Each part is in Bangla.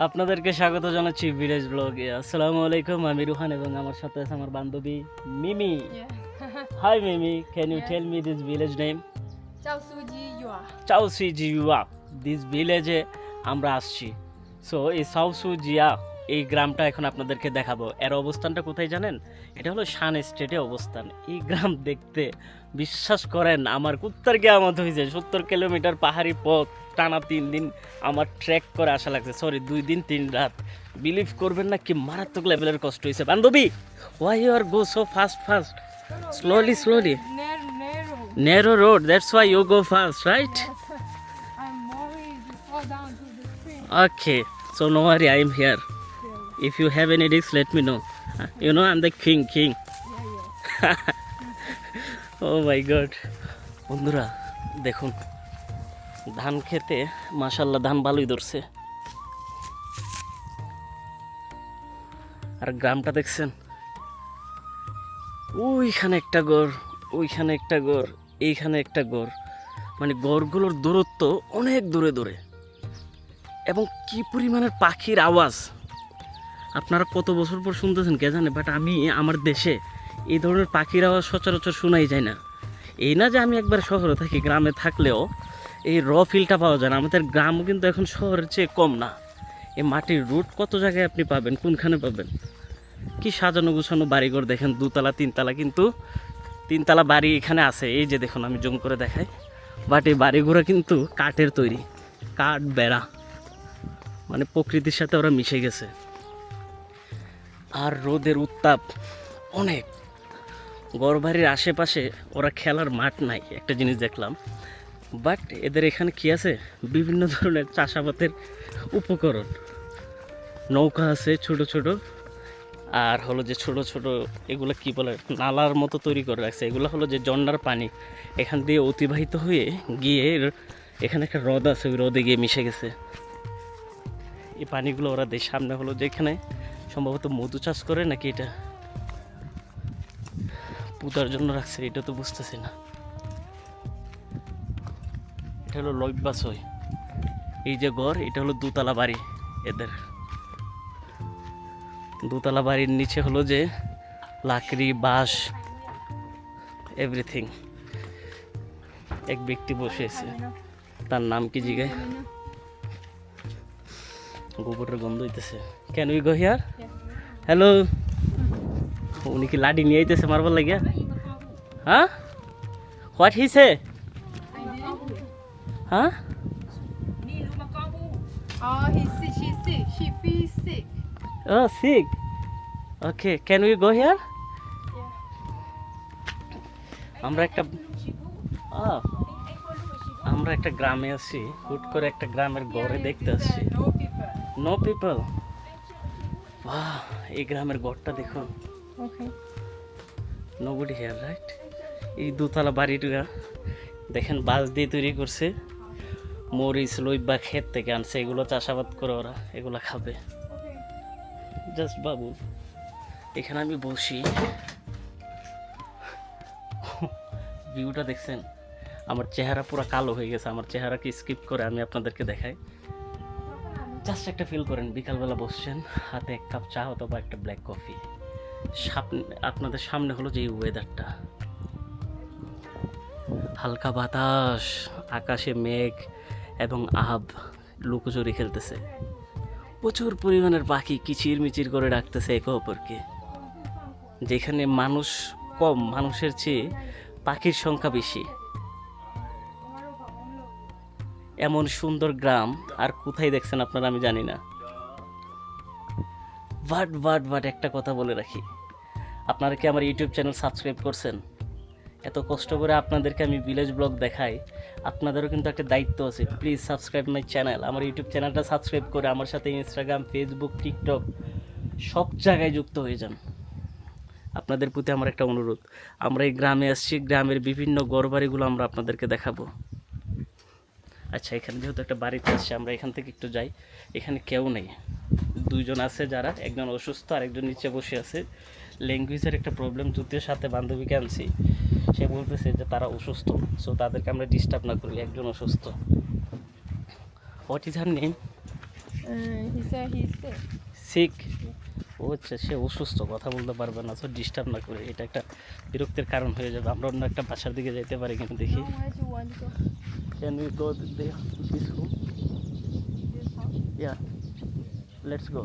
আপনাদেরকে স্বাগত জানাচ্ছি ভিলেজ ব্লগে। আসসালামু আলাইকুম, আমি রুহান এবং আমার সাথে আছে আমার বান্ধবী Mimi. Hi Mimi, can you tell me this village name? চাউসুজিয়া। দিস ভিলেজে আমরা আসছি। সো এই চাউসুজিয়া এই গ্রামটা এখন আপনাদেরকে দেখাবো। এর অবস্থানটা কোথায় জানেন? এটা হলো শান স্টেটে অবস্থান। এই গ্রাম দেখতে বিশ্বাস করেন আমার কুত্তার গিয়ামত হয়েছে। 70 কিলোমিটার পাহাড়ি পথ টানা 3 দিন আমার ট্রেক করে আসা লাগছে। সরি, 2 দিন 3 রাত। বিলিভ করবেন না কি মারাত্মক লেভেলের কষ্ট হয়েছে। বান্ধবী, why you are go so fast? Slowly. Narrow road, that's why you go fast, right? I'm worried to fall down to the stream. Okay, so no worry, I am here. If you have any risk, let me know. You know I'm the king. Oh my god. বন্ধুরা দেখুন, ধান খেতে মাশাআল্লাহ ধান ভালোই ধরছে। আর গ্রামটা দেখছেন, ওইখানে একটা ঘর, ওইখানে একটা ঘর, এইখানে একটা ঘর। মানে ঘরগুলোর দূরত্ব অনেক দূরে এবং কি পরিমাণের পাখির আওয়াজ আপনারা কত বছর পর শুনতেছেন কে জানে, বাট আমি আমার দেশে এই ধরনের পাখির আওয়াজ সচরাচর শোনাই যায় না। এই না যে আমি একবার শহরে থাকি, গ্রামে থাকলেও এই ফিলটা পাওয়া যায় না। আমাদের গ্রামও কিন্তু এখন শহরের চেয়ে কম না। এই মাটির রুট কত জায়গায় আপনি পাবেন, কোনখানে পাবেন? কি সাজানো গুছানো বাড়িঘর দেখেন, 2 তলা 3 তলা, কিন্তু 3 তলা বাড়ি এখানে আছে। এই যে দেখুন, আমি জুম করে দেখাই, বাট এই বাড়িগুলো কিন্তু কাঠের তৈরি, কাঠ বেড়া, মানে প্রকৃতির সাথে ওরা মিশে গেছে। আর রোদের উত্তাপ অনেক। ঘরবাড়ির আশেপাশে ওরা খেলার মাঠ নাই, একটা জিনিস দেখলাম। বাট এদের এখানে কি আছে, বিভিন্ন ধরনের চাষাবাদের উপকরণ। নৌকা আছে ছোট ছোট, আর হলো যে ছোট ছোট এগুলো কি বলে, নালার মতো তৈরি করে রাখছে। এগুলো হলো যে ঝর্ণার পানি এখান দিয়ে অতিবাহিত হয়ে গিয়ে এখানে একটা হ্রদ আছে, ওই হ্রদে গিয়ে মিশে গেছে। এই পানিগুলো ওরা দেয় সামনে হলো যে এখানে সম্ভবত মধু চাষ করে নাকি, এটা পুতার জন্য রাখছে, এটা তো বুঝতেছি না। এটা হলো লইবাসই। এই যে ঘর, এটা হলো 2 তলা বাড়ি এদের। 2 তলা বাড়ির নিচে হলো যে লাকড়ি, বাঁশ, এভরিথিং। এক ব্যক্তি বসে আছে, তার নাম কি জিগায়? গোবরের গন্ধ হইতেছে। Can we go here? Hello. উনি কি লাডি নিয়ে আইতেছে মারবার লাগিয়া? হ্যাঁ, হোয়াট হি সে? হ্যাঁ, Oh, she's sick. She feels sick. oh sick. Okay, can we go here? আমরা একটা আমরা একটা গ্রামে আছি, হুট করে একটা গ্রামের ঘরে দেখতে আসছি। No people. No people. বাহ, এই গ্রামের ঘরটা দেখুন। Okay. Nobody here, right? এই 2 তলা বাড়িটা দেখেন বাঁশ দিয়ে তৈরি করছে। মরিচ লইবা ক্ষেত থেকে আনছে, এগুলো চাষাবাদ করে ওরা এগুলো খাবে। জাস্ট বাবু, এখানে আমি বসি, ভিউটা দেখছেন? আমার চেহারা পুরো কালো হয়ে গেছে। আমার চেহারাকে স্কিপ করে আমি আপনাদেরকে দেখাই। জাস্ট একটা ফিল করেন, বিকালবেলা বসছেন, হাতে 1 কাপ চা অথবা একটা ব্ল্যাক কফি, আপনাদের সামনে হলো যে এই ওয়েদারটা, হালকা বাতাস, আকাশে মেঘ এবং আহাব লুকোচুরি খেলতেছে। প্রচুর পরিমাণের পাখি কিচির মিচির করে ডাকতেছে একে অপরকে। যেখানে মানুষ কম, মানুষের চেয়ে পাখির সংখ্যা বেশি। এমন সুন্দর গ্রাম আর কোথায় দেখছেন আপনারা আমি জানি না। বাট একটা কথা বলে রাখি, আপনারা কি আমার ইউটিউব চ্যানেল সাবস্ক্রাইব করছেন? এত কষ্ট করে আপনাদেরকে আমি ভিলেজ ব্লগ দেখাই, আপনাদেরও কিন্তু একটা দায়িত্ব আছে। Please subscribe my channel. আমার ইউটিউব চ্যানেলটা সাবস্ক্রাইব করে আমার সাথে ইনস্টাগ্রাম, ফেসবুক, টিকটক সব জায়গায় যুক্ত হয়ে যান। আপনাদের প্রতি আমার একটা অনুরোধ, আমরা এই গ্রামে আসছি, গ্রামের বিভিন্ন ঘরবাড়িগুলো আমরা আপনাদেরকে দেখাবো। আচ্ছা, এখানে যেহেতু একটা বাড়িতে আসছে, আমরা এখান থেকে একটু যাই। এখানে কেউ নেই, 2 জন আছে, যারা একজন অসুস্থ আর একজন নিচে বসে আছে। ল্যাঙ্গুয়েজের একটা প্রবলেম, যুদ্ধের সাথে বান্ধবীকে আনছি, সে বলতেছে যে তারা অসুস্থ, সো তাদেরকে আমরা ডিস্টার্ব না করি। একজন অসুস্থ। What is her name? He said he's sick. Sick, ও আচ্ছা, সে অসুস্থ, কথা বলতে পারবে না, তো ডিস্টার্ব না করে, এটা একটা বিরক্তির কারণ হয়ে যাবে। আমরা অন্য একটা বাসার দিকে যেতে পারি কিন্তু দেখি। No, where do you want to go? Can we go this room? This house? Yeah, let's go.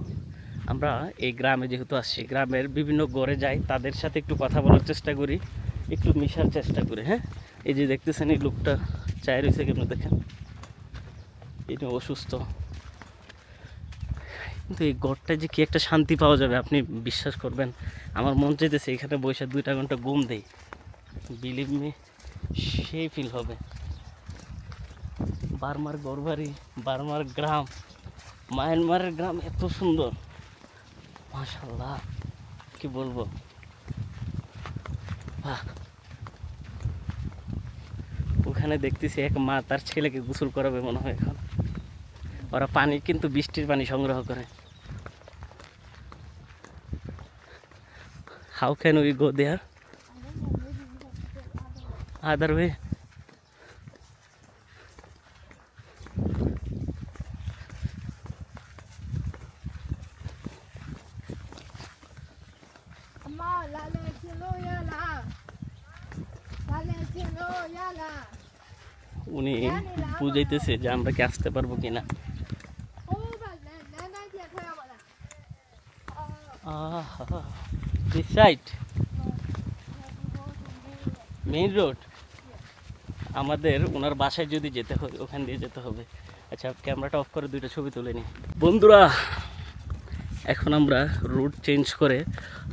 আমরা এই গ্রামে যেহেতু আসছি, গ্রামের বিভিন্ন গড়ে যাই, তাদের সাথে একটু কথা বলার চেষ্টা করি, একটু মিশার চেষ্টা করি। হ্যাঁ, এই যে দেখতেছেন এই লোকটা চায় রয়েছে, কেন দেখেন, এটা অসুস্থ, কিন্তু এই গড়টায় যে কি একটা শান্তি পাওয়া যাবে আপনি বিশ্বাস করবেন। আমার মন চাইতেছে এখানে বসে 2টা ঘন্টা ঘুম দেই, বিলিভ মি, সেই ফিল হবে। বার্মার গড়বাড়ি, বার্মার গ্রাম, মায়ানমারের গ্রাম এত সুন্দর, মাশাল্লাহ, কি বলবো। বাহ, ওখানে দেখতেছি এক মা তার ছেলেকে গোসল করাবে মনে হয় এখন। ওরা পানি কিন্তু বৃষ্টির পানি সংগ্রহ করে। How can we go there? I don't know, maybe we have to go other way. Other way? Amma, lale chilo yala. Lale chilo yala. উনি বুঝাইতেছে যে আমরা কি আসতে পারবো কিনা। Oh, but na dia khoya wala. This side We have to go to main road. আমাদের ওনার বাসায় যদি যেতে হয় ওখান দিয়ে যেতে হবে। আচ্ছা, ক্যামেরাটা অফ করে 2টা ছবি তুলে নিই। বন্ধুরা, এখন আমরা রুট চেঞ্জ করে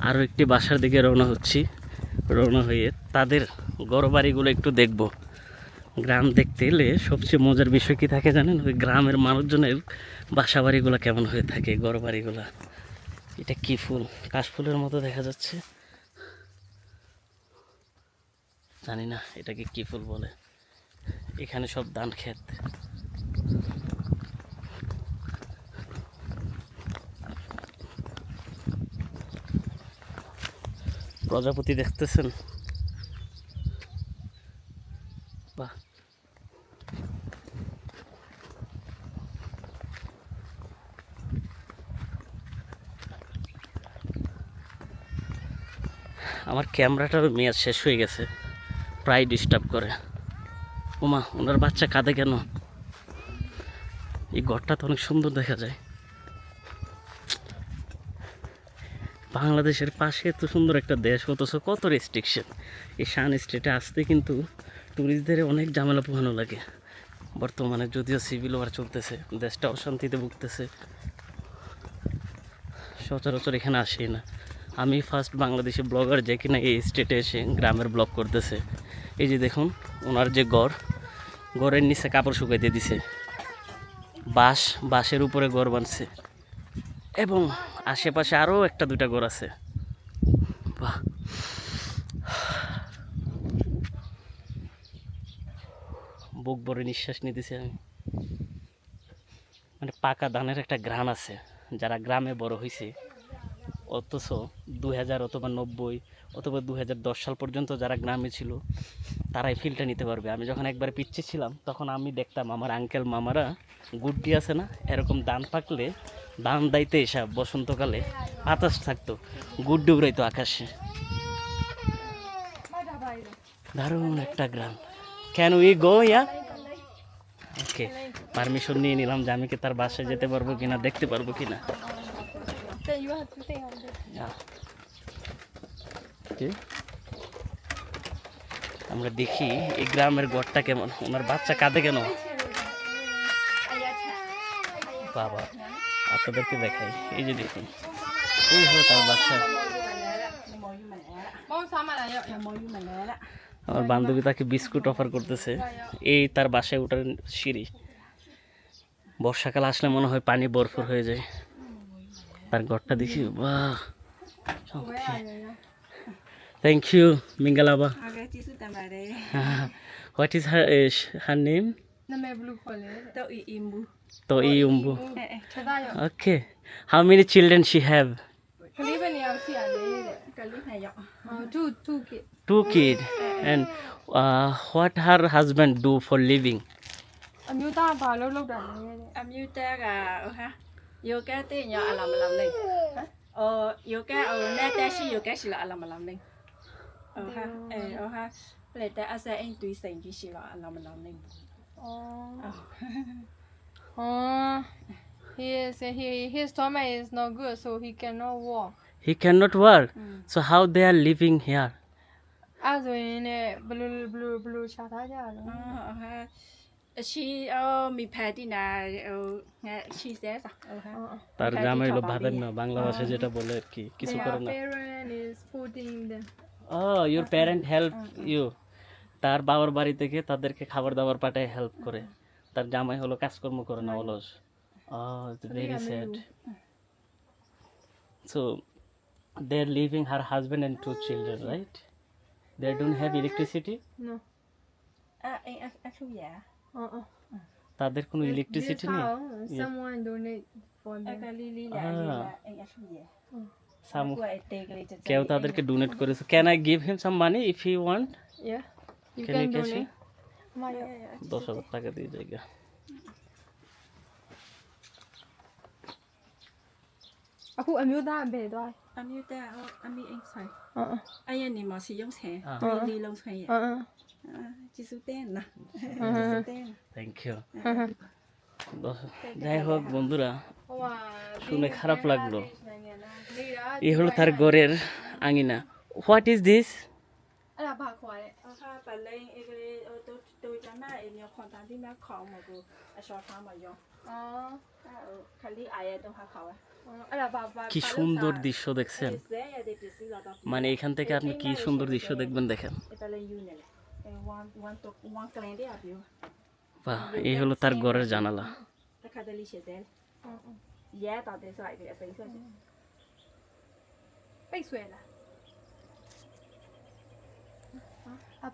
আরও একটি বাসার দিকে রওনা হচ্ছি। রওনা হয়ে তাদের ঘরবাড়িগুলো একটু দেখব। গ্রাম দেখতে এলে সবচেয়ে মজার বিষয় কী থাকে জানেন? ওই গ্রামের মানুষজনের বাসা বাড়িগুলো কেমন হয়ে থাকে, ঘরবাড়িগুলো। এটা কী ফুল? কাশফুলের মতো দেখা যাচ্ছে, জানি না এটাকে কী ফুল বলে। এখানে সব ধান ক্ষেত। প্রজাপতি দেখতেছেন? বাহ, আমার ক্যামেরাটার মেয়াদ শেষ হয়ে গেছে, প্রায় ডিস্টার্ব করে। ওমা, ওনার বাচ্চা কাঁদে কেন? এই ঘরটা তো অনেক সুন্দর দেখা যায়। বাংলাদেশের পাশে এত সুন্দর একটা দেশ, অথচ কত রেস্ট্রিকশন। এই শান স্টেটে আসতে কিন্তু ট্যুরিস্টদের অনেক ঝামেলা পোহানো লাগে। বর্তমানে যদিও সিভিল ওয়ার চলতেছে, দেশটা অশান্তিতে ভুগতেছে, সচরাচর এখানে আসেই না। আমি ফার্স্ট বাংলাদেশি ব্লগার যে কিনা এই স্টেটে এসে গ্রামের ব্লগ করতেছে। এই যে দেখুন ওনার যে ঘরের নিচে কাপড় শুকাইতে দিছে, বাঁশের উপরে ঘর বানছে, এবং আশেপাশে আরও 1-2টা ঘর আছে। বাহ, বুক ভরে নিঃশ্বাস নিতেছি আমি। মানে পাকা ধানের একটা ঘ্রাণ আছে। যারা গ্রামে বড় হয়েছে, অথচ 2000 অথবা 90 অথবা 2010 সাল পর্যন্ত যারা গ্রামে ছিল, তারাই ফিলটা নিতে পারবে। আমি যখন একবার পিচ্ছি ছিলাম তখন আমি দেখতাম আমার আঙ্কেল মামারা গুড্ডি আছে না, এরকম ধান পাকলে ধান দাইতে এসব বসন্তকালে বাতাস থাকতো, গুড্ডি উড়াইতো আকাশে। দারুণ একটা গ্রাম। Can we go? Yeah, okay, permission নিয়ে নিলাম যে আমি কি তার বাসায় যেতে পারবো কিনা, দেখতে পারবো কিনা। Then you have to stay on this. ওকে, আমরা দেখি এই গ্রামের ঘরটা কেমন। ওনার বাচ্চা কাঁদে কেন? বাবা, আপনাদেরকে দেখাই, এই যে দেখুন, এই হলো তার বাচ্চা। Mong sama là vậy. আমার বান্ধবী তাকে বিস্কুট অফার করতেছে। এই তার বাসায় ওঠার সিঁড়ি। বর্ষাকাল আসলে মনে হয় পানি বরফর হয়ে যায়। তার ঘরটা দেখি, বাহ, থ্যাংক ইউ মিঙ্গালাবা। What is her name? Na may blue color. তো ই উম্বু। Chada yo. Okay, how many children she have? Kaliba ni ako siya de. Kaliba yo. Two kids. 2 kids. And what her husband do for living? Amu ta ba lo lo da ni. Amu ta ga ha 有个对鸟阿拉么啷嘞，有个那但是有个是了阿拉么啷嘞，哈，哈，来但阿塞因对生的是了阿拉么啷嘞，His stomach is not good, so he cannot walk. He cannot work. So how they are living here? အဲ့ဆိုရင်လည်းဘလူချထားကြတယ် 哈，是มีแพทย์นะชีเสสฮะ তার গ্রাম হইলো বাদাম না বাংলা ভাষায় যেটা বলে আর কি কিছু করে না parent is putting them. Oh, your parent help you. তার বাবার বাড়ি থেকে তাদেরকে খাবার দাবার পাঠায় হেল্প করে তার জামাই হলো কাজকর্ম করে না অলস it's very sad. So they're leaving her husband and 2 children, right? They don't have electricity. No. ทุกอย่าง তাদের কোনো ইলেকট্রিসিটি This নেই house, someone donate for ไอ้ them. กะลีลีแหละลีละไอ้ทุกอย่าง Some กูไอ้เตกเลยจะ কেউ তাদেরকে ডোনেট করেছে can I give him some money if he want Yeah. You Can can you cash donate. My 10,000 টাকা দিয়ে যাইগাအခုအမျိုးသားဘယ်သွား อันนี้แต่อันนี้เองใส่ လဲ ไอ้ยันนี่มาสิยงแสลีลงใส่ จิสุเต้นนะจิสุเต้น থ্যাংক ইউ যাই হোক বন্ধুরা ဟိုဟာ শুনে খারাপ লাগলো နိုင်ငံသားနေတာ এই হলো তার ঘরের আঙিনা হোয়াট ইজ দিস အဲ့ဒါဘာခေါ်လဲ ค่ะไปเลยเอกเลยตัวจำหน้าเองเนี่ยคนตามที่แม่ของมากูชอท้ามาย่อ အော် คันลี่อายต้องหาเขาอ่ะ အဲ့ဒါဘာ কি সুন্দর দৃশ্য দেখছেন เสียอย่าได้ไปซื้อเราต้อง মানে এখান থেকে আপনি কি সুন্দর দৃশ্য দেখবেন দেখেন ไปเลยยูเนี่ยแหละวันตัววันแกลนได้อ่ะพี่ বাহ এই হলো তার ঘরের জানালা ถ้าคาเดลี่เฉยๆแย่ต่อเดี๋ยวใส่เดี๋ยวใส่เสื้อ ပိတ်ဆွဲလား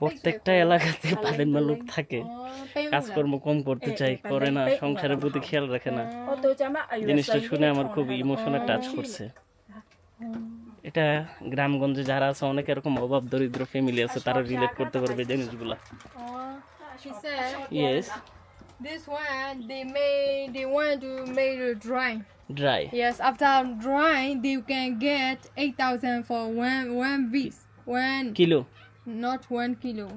প্রত্যেকটা এলাকাতে বাদেন লোক থাকে ပိတ် কাজকর্ম কম করতে চাই করে না সংসারের প্রতি খেয়াল রাখে না โอ้ตัวจำมาอายุ জিনিসটা শুনে আমার খুব ইমোশনাল টাচ করছে এটা গ্রামগঞ্জে যারা আছে অনেক এরকম অভাব দরিদ্র ফ্যামিলি আছে তারা রিলেট করতে পারবে জিনিসগুলা She said yes this one they want to make it dry. Dry Yes, after drying they can get 8,000 for one piece. Kilo Not 1 kilo.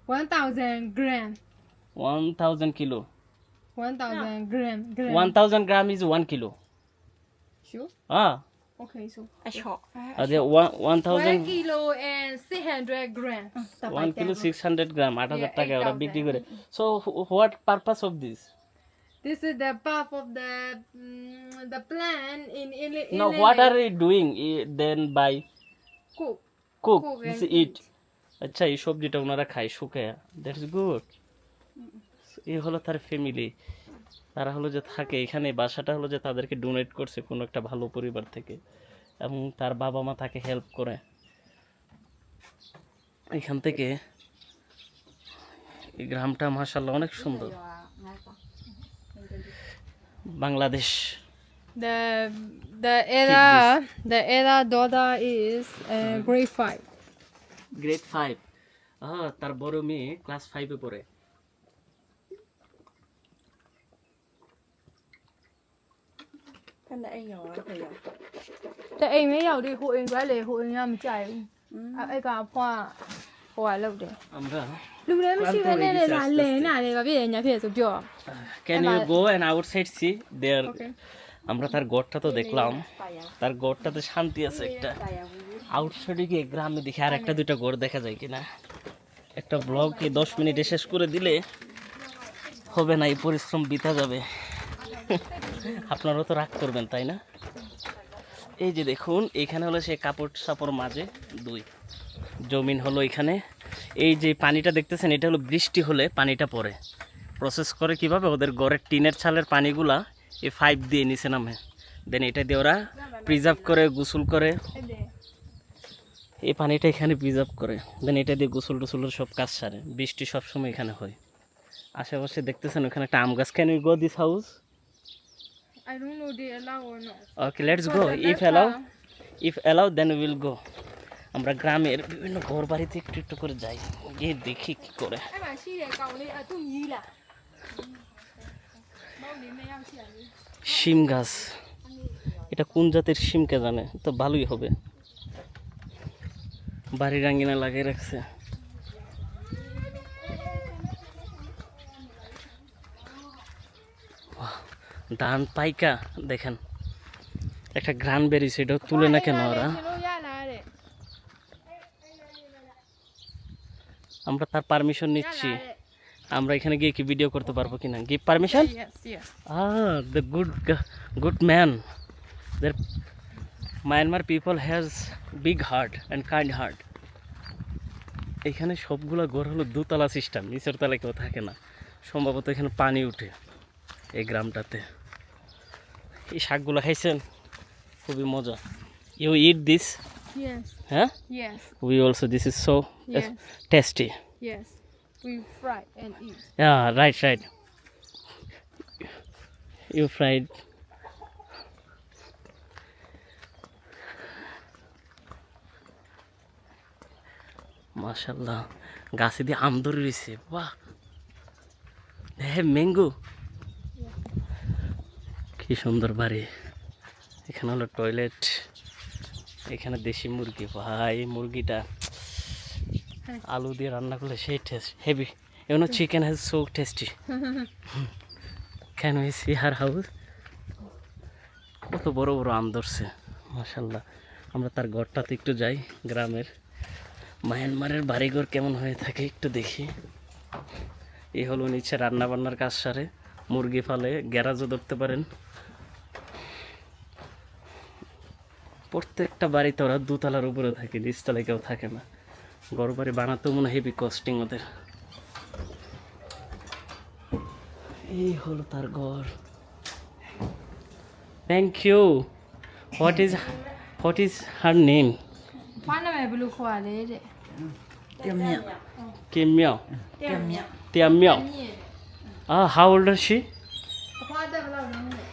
1,000 gram. 1000 kilo 1,000 gram. 1000 gram is 1 kilo Sure. Okay, so ไอช็อ আচ্ছা 1000 1 kilo and 600 gram. 1 কিলো 600 গ্রাম 8000 টাকা ওরা বিক্রি করে so what purpose of this This is the part of the plant in no what are you doing then by cook. cook Cook this and eat আচ্ছা এই সবজিটা ওনারা খায় শুকায় দ্যাটস গুড এই হলো তার ফ্যামিলি তারা হলো যে থাকে এখানে বাসাটা হলো যে তাদেরকে ডোনেট করছে কোনো একটা ভালো পরিবার থেকে এবং তার বাবা মা তাকে হেল্প করে এখান থেকে এই গ্রামটা মাশাআল্লাহ অনেক সুন্দর Bangladesh The era daughter is grade 5. Grade 5 তার বড় মেয়ে ক্লাস 5 এ পড়ে Thân là anh nhỏ thầy ạ. Tại em mấy giàu đi hội em gái lề hội em mà chạy. Ai cả hoa hoa lâu đấy. আমরা Lúc đấy mới Quan xin tôi lên đi là xa lề này để bà biết nhà phía số chưa. Can you go and outside see there আমরা তার গড়টা তো দেখলাম তার গড়টাতে শান্তি আছে একটা আউটসাইডে গিয়ে গ্রামে দেখি আর একটা দুইটা গড় দেখা যায় কিনা একটা ব্লগ কি 10 মিনিটে শেষ করে দিলে হবে না এই পরিশ্রম বৃথা যাবে আপনারাও তো রাগ করবেন তাই না এই যে দেখুন এখানে হলো সে কাপড় সাপড় মাঝে দুই জমিন হলো এখানে এই যে পানিটা দেখতেছেন এটা হলো বৃষ্টি হলে পানিটা পড়ে প্রসেস করে কিভাবে ওদের ঘরের টিনের ছালের পানিগুলা এই 5 দিয়ে নিচে নামে দেন এটা দিয়ে ওরা প্রিজার্ভ করে গোসল করে এই পানিটা এখানে প্রিজার্ভ করে দেন এটা দিয়ে গোসল টোসলের সব কাজ সারে বৃষ্টি সবসময় এখানে হয় আশেপাশে দেখতেছেন ওখানে একটা আম গাছ can you go this house I don't know they allow or not. Okay let's go if allow then will go আমরা গ্রামের বিভিন্ন ঘর বাড়িতে একটু একটু করে যাই গিয়ে দেখি কি করে Em bảo chi để cậu đi à tôi nhí là. Bao শিম গাছ, এটা কোন জাতের শিম কে জানে, তো ভালোই হবে, বাড়ির আঙ্গিনা লাগিয়ে রাখছে। ধান পাইকা দেখেন একটা ঘ্রাণ বেরিয়েছে, এটা তুলে না কেন ওরা? ရှင်တို့ရလာတဲ့ আমরা তার পারমিশন নিচ্ছি, আমরা এখানে গিয়ে কি ভিডিও করতে পারবো কিনা? Give permission? yes yes The good man. The Myanmar people has big heart and kind heart. এখানে সবগুলো ঘর হলো দোতলা সিস্টেম, নিচের তলায় কেউ থাকে না, সম্ভবত এখানে পানি উঠে এই গ্রামটাতে। এই শাকগুলো খাইছেন, খুবই মজা। You eat this? yes হ্যাঁ, yes we also, this is so Yes. Tasty. yes we fry and eat Yeah, right. You fried. মাশাআল্লাহ, গাছে দিয়ে আম ধরে রয়েছে, বাহ। হ্যাঁ, ম্যাঙ্গো, কি সুন্দর বাড়ি। এখানে হলো টয়লেট, এখানে দেশি মুরগি, ভাই মুরগিটা আলু দিয়ে রান্না করলে সেই test, heavy. You know, chicken is so tasty. Can we see her house? কত বড় বড় আম ধরছে, মাশাল্লাহ। আমরা তার ঘরটাতে একটু যাই, গ্রামের মায়ানমারের বাড়িঘর কেমন হয়ে থাকে একটু দেখি। এই হলো নিচে রান্না বান্নার কাজ সারে, মুরগি ফালে, গ্যারাজও ধরতে পারেন। প্রত্যেকটা বাড়িতে ওরা দোতলার উপরে থাকে, নিচতলায় কেউ থাকে না। ঘর বাড়ি বানাতেও মনে হেভি কস্টিং ওদের। এই হলো তার ঘর। Thank you. What is her name? ဘာနာမည်ဘယ်လိုခေါ်ရလဲတဲ့ কিম মিয়াও। တင်မြင့် তিয়া মিয়াও। How old is she? အဖွားတက်ဘယ်လောက်လဲတဲ့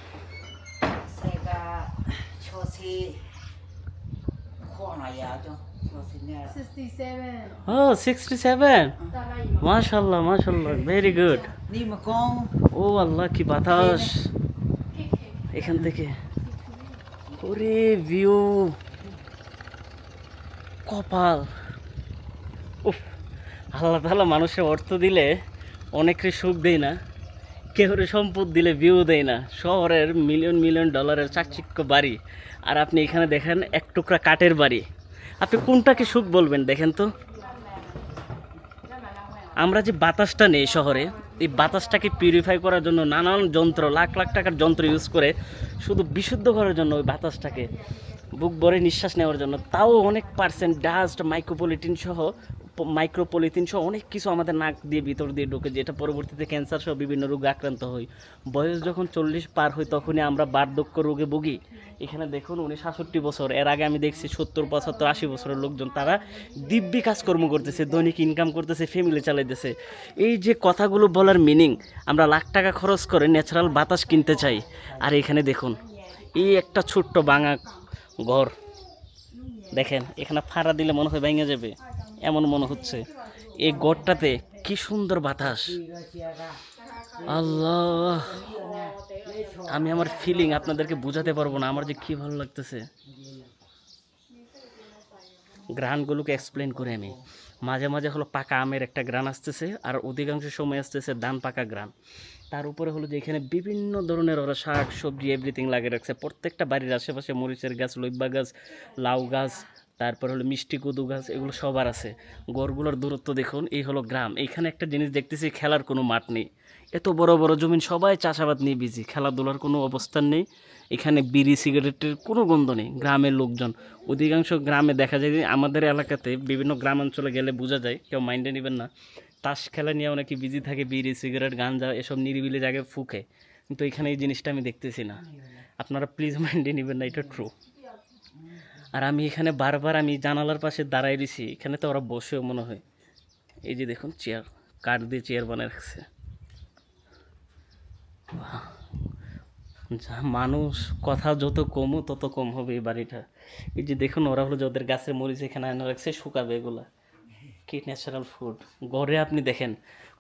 새가 초시 코로나야죠. 초시냐. 67 67.တာလိုက်ပါ Mashallah, very good. 니모공 ও আল্লাহ, কি বাতাস এখান থেকে, ওরে ভিউ, কপাল। উফ, আল্লাহ তাআলা মানুষের অর্থ দিলে অনেকের সুখ দেয় না, কেউরে সম্পদ দিলে ভিউ দেয় না। শহরের মিলিয়ন ডলারের চাকচিক্য বাড়ি, আর আপনি এখানে দেখেন এক টুকরা কাঠের বাড়ি। আপনি কোনটাকে সুখ বলবেন দেখেন তো? আমরা যে বাতাসটা নেই শহরে, এই বাতাসটাকে পিউরিফাই করার জন্য নানান যন্ত্র, লাখ টাকার যন্ত্র ইউজ করে শুধু বিশুদ্ধ করার জন্য, ওই বাতাসটাকে বুক ভরে নিঃশ্বাস নেওয়ার জন্য। তাও অনেক পার্সেন্ট ডাস্ট, মাইক্রোপলিথিন সহ অনেক কিছু আমাদের নাক দিয়ে ভিতর দিয়ে ঢোকে, যেটা পরবর্তীতে ক্যান্সার সহ বিভিন্ন রোগে আক্রান্ত হই। বয়স যখন 40 পার হই তখনই আমরা বার্ধক্য রোগে ভুগি। এখানে দেখুন, উনি 67 বছর, এর আগে আমি দেখছি 70, 75, 80 বছরের লোকজন, তারা দিব্যি কাজকর্ম করতেছে, দৈনিক ইনকাম করতেছে, ফ্যামিলি চালাইতেছে। এই যে কথাগুলো বলার মিনিং, আমরা লাখ টাকা খরচ করে ন্যাচারাল বাতাস কিনতে চাই, আর এখানে দেখুন এই একটা ছোট্ট ভাঙা ঘর দেখেন, এখানে ফাড়া দিলে মনে হয় ভেঙে যাবে, এমন মনে হচ্ছে। এই ঘরটাতে কি সুন্দর বাতাস, আল্লাহ, আমি আমার ফিলিং আপনাদেরকে বোঝাতে পারবো না, আমার যে কি ভালো লাগতেছে। গ্রানগুলোকে এক্সপ্লেন করে আমি, মাঝে মাঝে হলো পাকা আমের একটা গ্রান আসতেছে, আর অধিকাংশ সময় আসতেছে ধান পাকা গ্রান। তার উপরে হলো যে এখানে বিভিন্ন ধরনের ওরা শাক সবজি এভরিথিং লাগিয়ে রাখছে। প্রত্যেকটা বাড়ির আশেপাশে মরিচের গাছ, লইব্বা গাছ, লাউ গাছ, তারপর হলো মিষ্টি কদু গাছ, এগুলো সবার আছে। গড়গুলোর দূরত্ব দেখুন, এই হলো গ্রাম। এইখানে একটা জিনিস দেখতেছি, খেলার কোনো মাঠ নেই, এত বড় বড় জমিন, সবাই চাষাবাদ নিয়ে বিজি, খেলাধুলার কোনো অবস্থান নেই। এখানে বিড়ি সিগারেটের কোনো গন্ধ নেই। গ্রামের লোকজন অধিকাংশ গ্রামে দেখা যায় যে, আমাদের এলাকাতে বিভিন্ন গ্রামাঞ্চলে গেলে বোঝা যায়, কেউ মাইন্ডে নেবেন না, তাস খেলা নিয়ে অনেকে বিজি থাকে, বিড়ি সিগারেট গাঞ্জা এসব নিরিবিলি জায়গায় ফুকে, কিন্তু এখানে এই জিনিসটা আমি দেখতেছি না। আপনারা প্লিজ মাইন্ডে নেবেন না, এটা ট্রু। আর আমি এখানে বারবার আমি জানালার পাশে দাঁড়াই রয়েছি, এখানে তো ওরা বসেও মনে হয়। এই যে দেখুন চেয়ার, কাঠ দিয়ে চেয়ার বানিয়ে রাখছে। মানুষ কথা যত কমও তত কম হবে এই বাড়িটা। এই যে দেখুন, ওরা হলো যে ওদের গাছের মরিচ এখানে এনে রাখছে, শুকাবে এগুলা, কি ন্যাচারাল ফুড। ঘরে আপনি দেখেন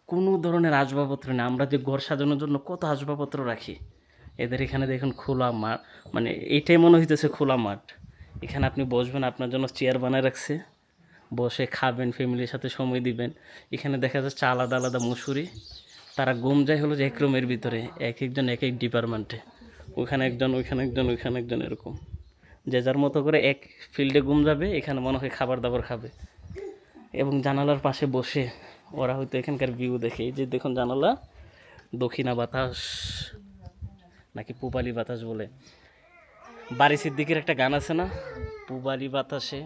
কোনো ধরনের আসবাবপত্র নেই। আমরা যে ঘর সাজানোর জন্য কত আসবাবপত্র রাখি, এদের এখানে দেখুন খোলা মাঠ, মানে এইটাই মনে হইতেছে খোলা মাঠ। এখানে আপনি বসবেন, আপনার জন্য চেয়ার বানায় রাখছে, বসে খাবেন, ফ্যামিলির সাথে সময় দিবেন। এখানে দেখা যাচ্ছে আলাদা আলাদা মুসুরি, তারা ঘুম যায় হলো যে এক রুমের ভিতরে, এক একজন এক এক ডিপার্টমেন্টে, ওখানে একজন, ওইখানে একজন, ওইখানে একজন, এরকম যে যার মতো করে এক ফিল্ডে ঘুম যাবে, এখানে মনে হয় খাবার দাবার খাবে। এবং জানালার পাশে বসে ওরা হয়তো এখানকার ভিউ দেখে। এই যে দেখুন জানালা, দক্ষিণা বাতাস নাকি পূবালি বাতাস বলে, বাড়ি সিদ্দিকের একটা গান আছে না, পূবালি বাতাসে।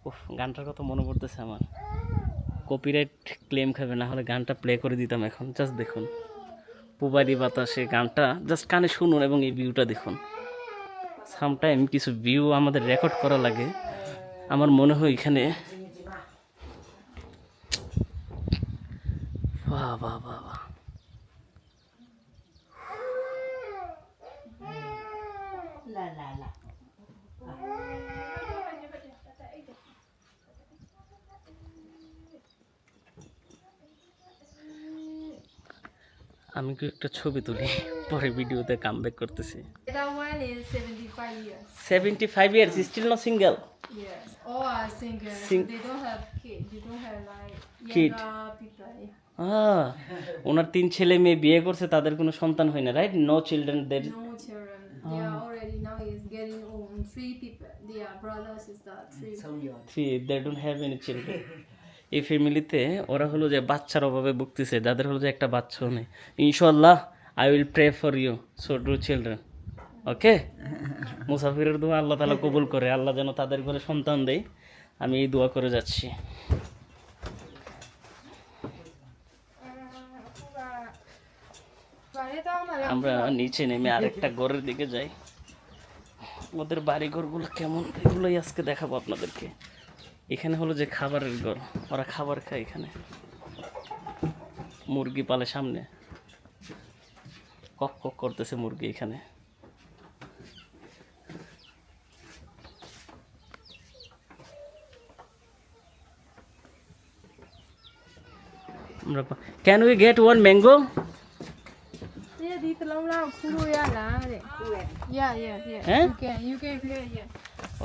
উফ, গানটার কথা মনে পড়তেছে আমার, কপিরাইট ক্লেম খাবে, না হলে গানটা প্লে করে দিতাম এখন। জাস্ট দেখুন পূবালি বাতাসে, গানটা জাস্ট কানে শুনুন এবং এই ভিউটা দেখুন। সামটাইম কিছু ভিউ আমাদের রেকর্ড করা লাগে, আমার মনে হয় এখানে বাহ বাহ বাহ বাহ। La la la. আমি কি একটা ছবি তুলি, পরে ভিডিওতে কাম ব্যাক করতেছি। That one is 75 years. 75 years, still not single. Yes. All are single. They don't have kids. They don't have like Kid. younger people. ওনার 3 ছেলে মেয়ে বিয়ে করছে, তাদের কোনো সন্তান হয় না, রাইট? নো চিলড্রেন দের। No children. They are already now is getting old. 3 people. They are brother, sister, 3. They don't have any children. এই ফ্যামিলিতে ওরা হলো যে বাচ্চার অভাবে ভুগতেছে, যাদের হলো যে একটা বাচ্চাও নেই। ইনশাআল্লাহ I will pray for you so do children. Okay, মুসাফিরের দোয়া আল্লাহ তাআলা কবুল করে, আল্লাহ যেন তাদের ঘরে সন্তান দেয়, আমি এই দোয়া করে যাচ্ছি। আমরা নিচে নেমে আরেকটা ঘরের দিকে যাই, ওদের বাড়ি ঘরগুলো কেমন এগুলোই আজকে দেখাবো আপনাদেরকে। এখানে হলো যে খাবারের ঘর, ওরা খাবার খায় এখানে, মুরগি পালে সামনে, কক কক করতেছে মুরগি এখানে। Can we get one mango? Yeah, di telung lah kuru ya lah deh. Yeah, yeah, yeah. Eh? You can play, yeah.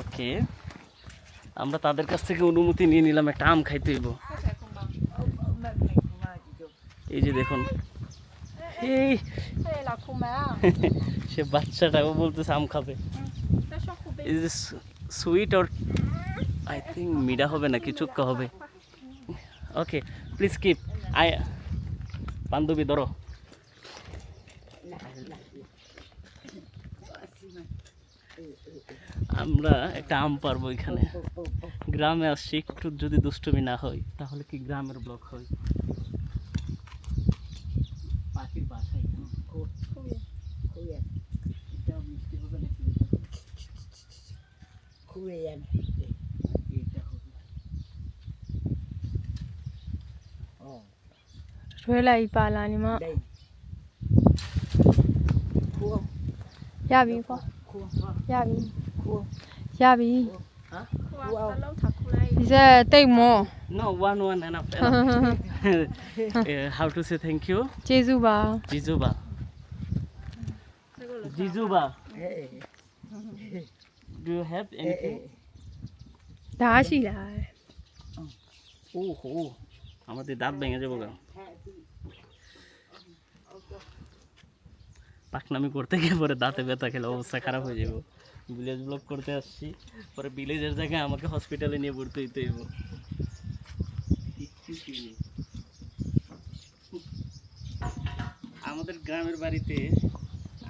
ওকে, আমরা তাদের কাছ থেকে অনুমতি নিয়ে নিলাম, একটা আম খাইতে হইব। এই যে দেখুন, এই Hey, lah kuma. সে বাচ্চাটাও বলতেছে আম খাবে। Dah shock kubek. Is sweet or I think মিডা হবে না কি চুক্কা হবে। ওকে প্লিজ কিপ, আই বান্ধবী ধরো। আমরা একটা আম পারবো এখানে, গ্রামে আসছি, একটু যদি দুষ্টুমি না হয় তাহলে কি গ্রামের ব্লক হয়? পাখির বাসা এখানে। Kuyen. এটা মিষ্টি হবে নাকি? Kuyen. এইটা হবে। Oh. Rồi lại bà là ni mà. Đây. Cua. Ya bi qua. Cua. Ya bi. Cua. Ya bi. Cua. Đi ra tây mò. No, one enough. How to say thank you? Jesu ba. Jizuba. Jizuba. Hey. Do you have anything? Đã xì là. ওহো, আমাদের দাঁত ভেঙে যাবো গা। পাকনামি করতে গিয়ে পরে দাঁতে ব্যথা খেলে অবস্থা খারাপ হয়ে যাবো। ভিলেজ ব্লগ করতে আসছি, পরে ভিলেজের জায়গায় আমাকে হসপিটালে নিয়ে ভর্তি হইতে হইব। আমাদের গ্রামের বাড়িতে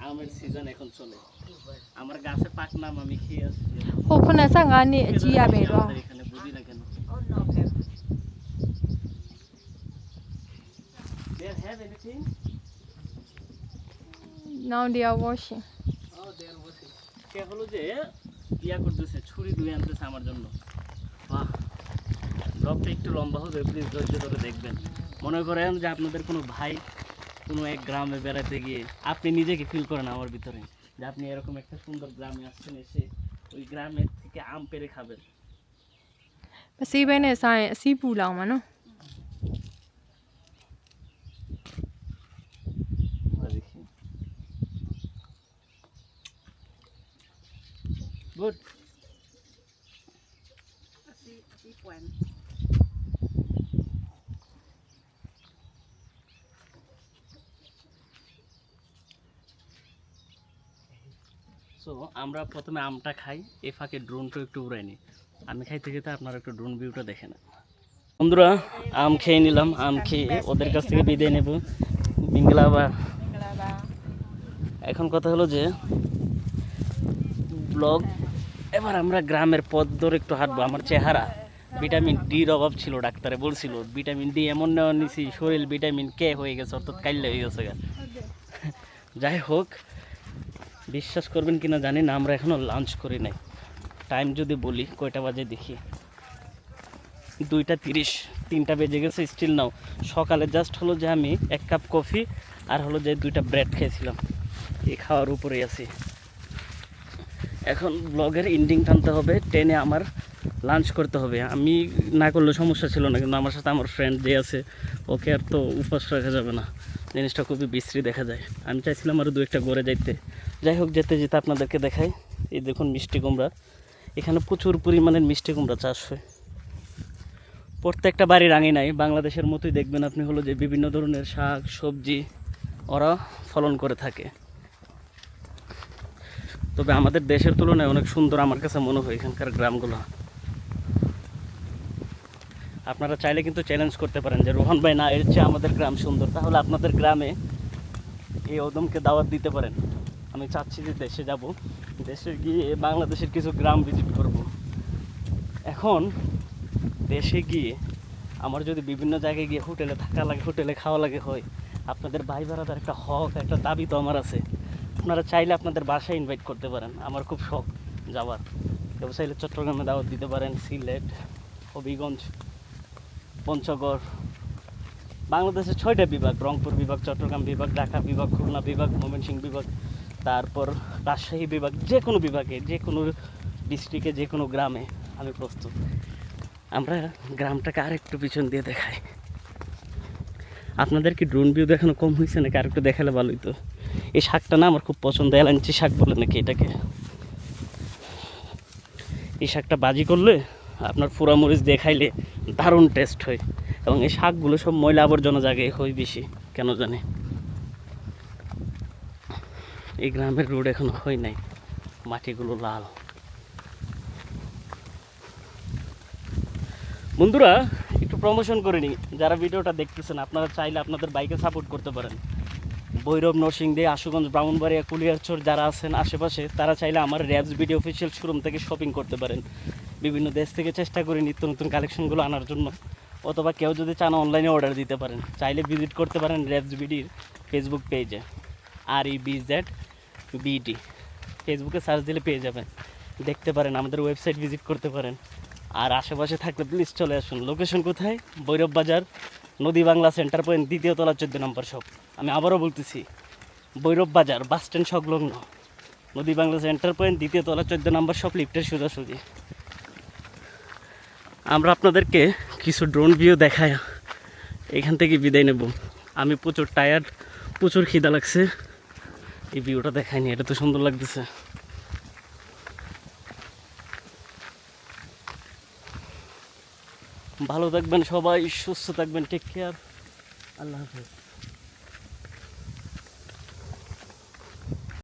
আমের সিজন এখন চলে, আমার গাছে পাকনা আম আমি খেয়ে আসছি। Ô phân là sang anh nè chi à bể đó. আমাদের এখানে বুঝি না কেন। Oh no, okay. They have anything? Now they are washing. কে হলো যে ইয়া করতেছে, ছুরি ধুয়ে আনতেছে আমার জন্য। বাহ, ব্লগটা একটু লম্বা হবে, প্লিজ ধৈর্য ধরে দেখবেন। মনে করেন যে আপনাদের কোনো ভাই কোনো এক গ্রামে বেড়াতে গিয়ে আপনি নিজেকে ফিল করেন আমার ভিতরে যে আপনি এরকম একটা সুন্দর গ্রামে আসছেন, এসে ওই গ্রামের থেকে আম পেড়ে খাবেন। မစီးဘဲနဲ့စားရင်အစီးပူလောင်မှာနော် গুড Asi puan. সো আমরা প্রথমে আমটা খাই এ ফাঁকে ড্রোনটা একটু উড়াই নিই আমি খাইতে খেতে আপনারা একটু ড্রোন ভিউটা দেখে নেন বন্ধুরা আম খেয়ে নিলাম আম খেয়ে ওদের কাছ থেকে বিদায় নেব মিঙ্গলাবা এখন কথা হলো যে ব্লগ এবার আমরা গ্রামের পথ ধরে একটু হাঁটবো আমার চেহারা ভিটামিন ডির অভাব ছিল ডাক্তারে বলছিল ভিটামিন ডি এমন নেওয়া নিছি শরীর ভিটামিন কে হয়ে গেছে অর্থাৎ কাইলে হয়ে গেছে গা। যাই হোক বিশ্বাস করবেন কিনা জানি না আমরা এখনও লাঞ্চ করি নাই টাইম যদি বলি কয়টা বাজে দেখি 2:30 3টা বেজে গেছে স্টিল নাও সকালে জাস্ট হলো যে আমি 1 কাপ কফি আর হলো যে 2টা ব্রেড খেয়েছিলাম এই খাওয়ার উপরেই আছি এখন ব্লগের এন্ডিং টানতে হবে 10-এ আমার লাঞ্চ করতে হবে আমি না করলে সমস্যা ছিল না কিন্তু আমার সাথে আমার ফ্রেন্ড যে আছে ওকে আর তো উপাস রাখা যাবে না জিনিসটা খুবই বিশ্রী দেখা যায় আমি চাইছিলাম আরও 2-একটা গড়ে যাইতে যাই হোক যেতে যেতে আপনাদেরকে দেখাই এই দেখুন মিষ্টি কুমড়া এখানে প্রচুর পরিমাণের মিষ্টি কুমড়া চাষ হয় প্রত্যেকটা বাড়ির আঙিনায় বাংলাদেশের মতোই দেখবেন আপনি হলো যে বিভিন্ন ধরনের শাক সবজি ওরা ফলন করে থাকে তবে আমাদের দেশের তুলনায় অনেক সুন্দর আমার কাছে মনে হয় এখানকার গ্রামগুলো আপনারা চাইলে কিন্তু চ্যালেঞ্জ করতে পারেন যে রোহন ভাই না এর চেয়ে আমাদের গ্রাম সুন্দর তাহলে আপনাদের গ্রামে এই ওদমকে দাওয়াত দিতে পারেন আমি চাচ্ছি যে দেশে যাব দেশে গিয়ে বাংলাদেশের কিছু গ্রাম ভিজিট করব এখন দেশে গিয়ে আমার যদি বিভিন্ন জায়গায় গিয়ে হোটেলে থাকা লাগে হোটেলে খাওয়া লাগে হয় আপনাদের ভাই ভাড়াদার একটা হক একটা দাবি তো আমার আছে আপনারা চাইলে আপনাদের বাসায় ইনভাইট করতে পারেন আমার খুব শখ যাওয়ার কেউ চাইলে চট্টগ্রামে দাওয়াত দিতে পারেন সিলেট হবিগঞ্জ পঞ্চগড় বাংলাদেশের 6টা বিভাগ রংপুর বিভাগ চট্টগ্রাম বিভাগ ঢাকা বিভাগ খুলনা বিভাগ ময়মনসিংহ বিভাগ তারপর রাজশাহী বিভাগ যে কোনো বিভাগে যে কোনো ডিস্ট্রিক্টে যে কোনো গ্রামে আমি প্রস্তুত আমরা গ্রামটাকে আরেকটু পিছন দিয়ে দেখাই আপনাদের কি ড্রোন ভিউ দেখানো কম হয়েছে নাকি আরেকটু দেখালে ভালোই তো এই শাকটা না আমার খুব পছন্দ এলাঞ্চি শাক বলে নাকি এটাকে এই শাকটা বাজি করলে আপনার পোড়ামরিচ দিয়ে খাইলে দারুণ টেস্ট হয় এবং এই শাকগুলো সব ময়লা আবর্জনা জায়গায় হয় বেশি কেন জানি এই গ্রামের রোড এখনো হয় নাই মাটিগুলো লাল বন্ধুরা একটু প্রমোশন করে নিই যারা ভিডিওটা দেখতেছেন আপনারা চাইলে আপনাদের বাইকে সাপোর্ট করতে পারেন ভৈরব নরসিংদী আশুগঞ্জ ব্রাহ্মণবাড়িয়া কুলিয়ারচর যারা আছেন আশেপাশে তারা চাইলে আমার র্যাবস ভিডিও অফিসিয়াল শোরুম থেকে শপিং করতে পারেন বিভিন্ন দেশ থেকে চেষ্টা করি নিত্য নতুন কালেকশনগুলো আনার জন্য অথবা কেউ যদি চান অনলাইনে অর্ডার দিতে পারেন চাইলে ভিজিট করতে পারেন র্যাবস ভিডির ফেসবুক পেজে REBZBD ফেসবুকে সার্চ দিলে পেয়ে যাবেন দেখতে পারেন আমাদের ওয়েবসাইট ভিজিট করতে পারেন আর আশেপাশে থাকলে প্লিজ চলে আসুন লোকেশন কোথায় ভৈরব বাজার নদী বাংলা সেন্টার পয়েন্ট 2য় তলা 14 নম্বর শপ আমি আবারও বলতেছি ভৈরব বাজার বাস স্ট্যান্ড সংলগ্ন নদী বাংলা সেন্টার পয়েন্ট 2য় তলা 14 নম্বর শপ লিফটের সোজাসুজি আমরা আপনাদেরকে কিছু ড্রোন ভিউ দেখায় এখান থেকে বিদায় নেব আমি প্রচুর টায়ার্ড প্রচুর খিদা লাগছে এই ভিউটা দেখায়নি এটা তো সুন্দর লাগতেছে ভালো থাকবেন সবাই সুস্থ থাকবেন টেক কেয়ার আল্লাহ হাফেজ